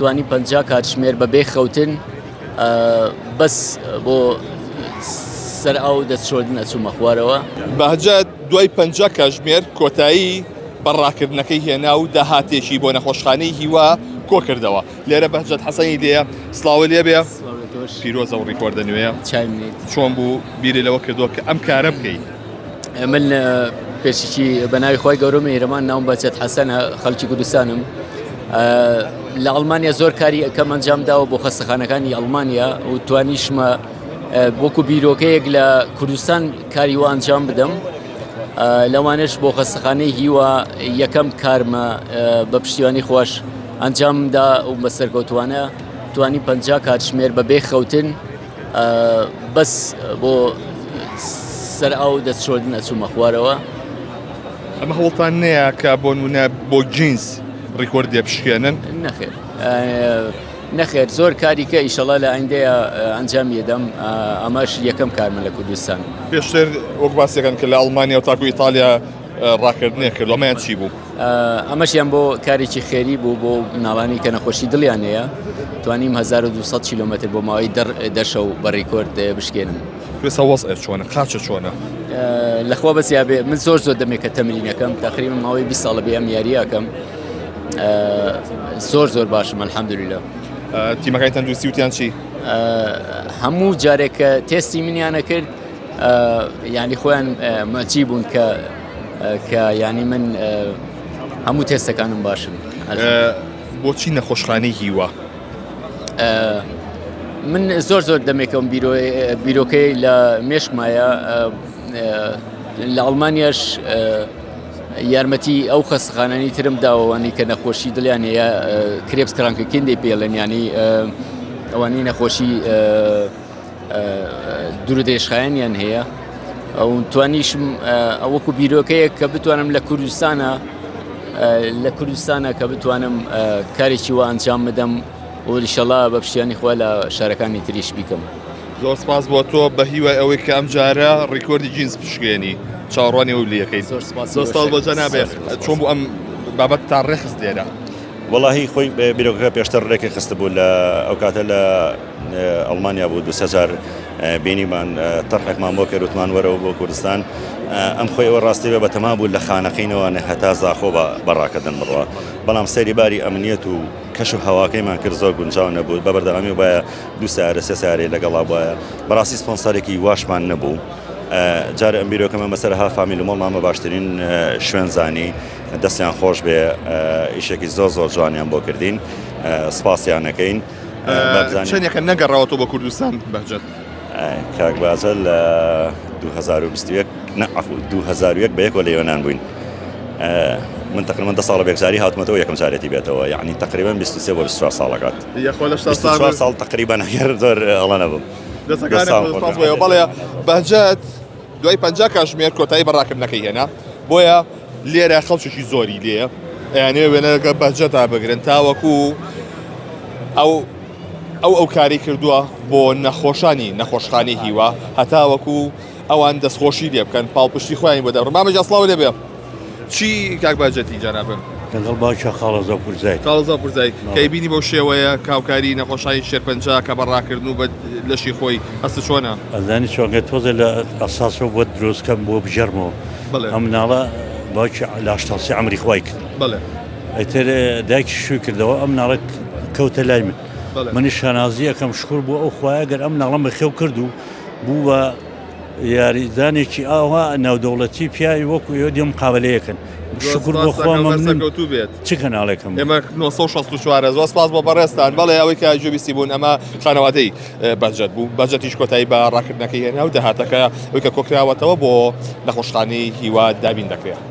توانی 50 کاتژمێر بەبێ خەوتن بەس بۆ سەر ئەو دەستشۆردن ئەچوومە خوارەوە. بەهجەت دوای 50 کاتژمێر کۆتایی بەڕاکردنەکەی هێنا و داهاتێکی بۆ نەخۆشخانەی هیوا کۆ کردەوە. لێرە بەهجەت حەسەنی لێیە، سڵاوە لێ بێ، پیرۆزە و ڕیکۆردە نوێیە. چۆن بوو بیری لەوە کردووە کە ئەم کارە بکەیت؟ من پێشکی بە ناوی خۆی گەورە میهرەمان ناوم بەهجەت حەسەنە، خەڵکی کوردستانم. لە ئەڵمانیا زۆر کاری ئەەکەم ئەنجام داوە بۆ خەستەخانەکانی ئەڵمانیا و توانیشمە وەکو بیرۆکەیەک لە کوردستان کاری وە ئەنجام بدەم. لەوانش بۆ خەستەخانەی هیوا یەکەم کارمە بە پشتیوانی خۆش ئەنجامدا و بەسەرکەوتوانە توانی 50 کاتژمێر بەبێ خەوتن بەس بۆ سەر ئەو دەستشۆردن ئەچوومە خوارەوە. ئەمە هەوڵتان نەیە کە بۆ نمونە بۆ جینس ڕیکۆردێ بشکێنن؟ نەخێر زۆر کاری کە ئیشەڵا لە ئایندەیە ئەنجامی دەم. ئەمەش یەکەم کارمە لە کوردستان. پێشتر وەک باسیەکەن کە لە ئەڵمانیا و تاکو ئیتالیا ڕاکردنێ کرد، ئەمەیان چی بوو؟ ئەمەشیان بۆ کارێکی خێری بوو بۆ مناڵانی کە نەخۆشی دڵیان هەیە. توانیم 1200 کیلومتر بۆ ماوەی دەشە و بە ڕیکۆرد بشکێنم. پێسە وەزعێت چۆنە؟ قاچە چۆنە؟ لەخوا بەسیا بێ من زۆر دەمێکە تەمرینەکەم، تقریبا ماوەی 20 ساڵە بێ ئەم یاریەکەم. زۆر باشم الحەمدوللیلە. تیمەکەی تەندروستی وتیان چی؟ هەموو جارێکە تێستی منیانە کرد ینی خۆیان مەجی بوون کە ینی من هەموو تێستەکانم باشم. بۆچی نەخۆشخانەی هیوا؟ من زۆر دەمێکم بیرۆکەی لە مێشکمایە لە ئەڵمانیاش یارمەتی ئەو خەستەخانەی ترم داوەوانی کە نەخۆشی دڵیان هەیە کرێبس کرانکەکندی پێڵێن، ینی ئەوانی نەخۆشی دوورودێشخایەنیان هەیە. ئەو توانیشم ئەوەکو بیرۆکەیە کە بتوانم لە کوردستانە کە بتوانم کارێکی وە ئەنجام بدەم و ئینشەڵا بە پشتیوانی خۆی لە شارەکانی تریش بیکەم. زۆر سپاس بۆ تۆ بە هیوای ئەوەی کە ئەم جارە ڕیکۆردی جینس بشکێنی. چاوەڕوانی ئەو لیەکەی. زۆر سپاس بۆ جەنابێ. چۆن بوو ئەم بابەت تا ڕێخست لێرە؟ وەڵاهی خۆی بیرۆکەکە پێشتر ڕێکی خستە بوو لە ئەو کاتە لە ئەڵمانیا بوو 2000 بینیمان تەرحێکمان بۆ کەروتمان وەرەوە بۆ کوردستان. ئەم خۆی ئەوە ڕاستی بێ بە تەما بوو لە خانەقینەوە هەتا زاخۆ بەڕاکردن بڕوە، بەڵام سەیری باری ئەمنیەت و کەش و هەواکەیمان کرد زۆر گونجاو نەبوو. بە بەردەوامی وایە 2 سارە 3 سارێ لەگەڵا وایە بەڕاستی سپۆنسەرێکی واشمان نەبوو. جارە ئەم بیرۆکەمە مەسەرها فامیل و مۆڵمان بە باشترین شوێنزانی دەستیان خۆش بێ، ئیشێکی زۆر جوانیان بۆ کردین، سپاسیانەکەین. چەندێکە نەگەڕاوەتەوە بە کوردستان بەهجەت؟ کاک بازە لە 2001 بە یەکەوە لە یۆنان بووین. من تقریبا 10 ساڵە بێکزاری هاتمەتەوە یەکەم جارێتی بێتەوە، یعنی تقریبا 23 بۆ 24 ساڵەکەات. 24 ساڵ تقریبا هەر زۆر ئەڵە نەبووم. بەڵێ بەهجەت دوای 50 کاتژمێر کۆتایی بەڕاکردنەکەی هێنا، بۆیە لێرە خەڵکیشی زۆری لێە یانێ وێنەکە بەهجەتا بگرن تاوەکو ئەو کاری کردووە بۆ نەخۆشخانەی هیوا، هەتاوەکو ئەوان دەستخۆشی لێ بکەن پاڵپشتی خۆیان بۆ دەڕ. مامەجا سڵاو لێ بێ. چی کاک بەهجەتی جەنابم؟ لەگەڵ باوکە خاڵەزا پورزای کەی بینی بەو شێوەیە کاوکاری نەخۆشایی شێرپەنجا کە بەڕاکردن و بە لەشی خۆی هەست چۆنە؟ ئەزانی چۆنگە تۆزە لە ئەساسەوە بۆ دروستکەم بۆ بژەرمەوە ئەم مناڵە باوکی لە 80 عەمری خوای کرد. ئەیتر دایکی شووی کردەوە ئەم مناڵە کەوتە لای من. منیش شانازی ئەەکەم شکر بۆ ئەو خوایە گەر ئەم مناڵەم بەخێو کرد و بوو بە یاریدانێکی ئاوا ناودەوڵەتی پیاوی وەکو ئێوە دێ مقابلەیەکەن. شکر بۆ خۆمەکەوتو بێت. چ کەناڵێکم ئێمە 964 زۆر سپاس بۆ بەڕێستان. بەڵێ ئەوەی کە گوێبیستی بوون ئەمە خانەوادەی بەهجەت بوو. بەهجەتیش کۆتایی بە ڕاکردنەکەی هێنا و داهاتەکە ئەوەی کە کۆکراوەتەوە بۆ نەخۆشخانەی هیوا دابین دەکرێت.